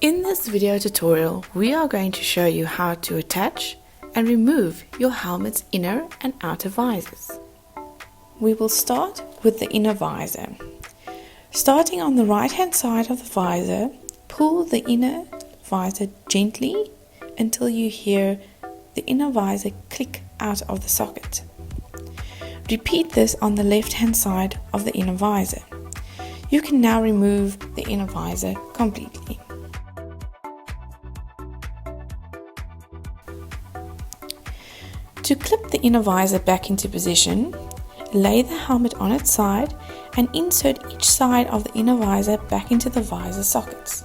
In this video tutorial, we are going to show you how to attach and remove your helmet's inner and outer visors. We will start with the inner visor. Starting on the right hand side of the visor, pull the inner visor gently until you hear the inner visor click out of the socket. Repeat this on the left hand side of the inner visor. You can now remove the inner visor completely. To clip the inner visor back into position, lay the helmet on its side and insert each side of the inner visor back into the visor sockets.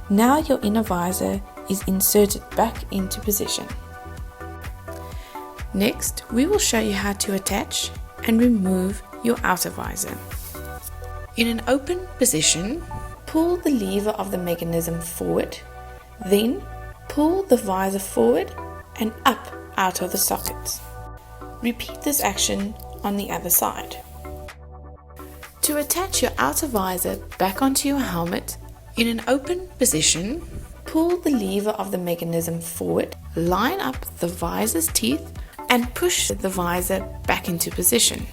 Now your inner visor is inserted back into position. Next, we will show you how to attach and remove your outer visor. In an open position, pull the lever of the mechanism forward, then pull the visor forward and up out of the socket. Repeat this action on the other side. To attach your outer visor back onto your helmet, in an open position, pull the lever of the mechanism forward, line up the visor's teeth and push the visor back into position.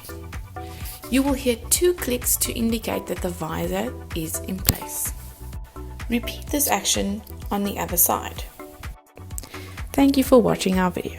You will hear 2 clicks to indicate that the visor is in place. Repeat this action on the other side. Thank you for watching our video.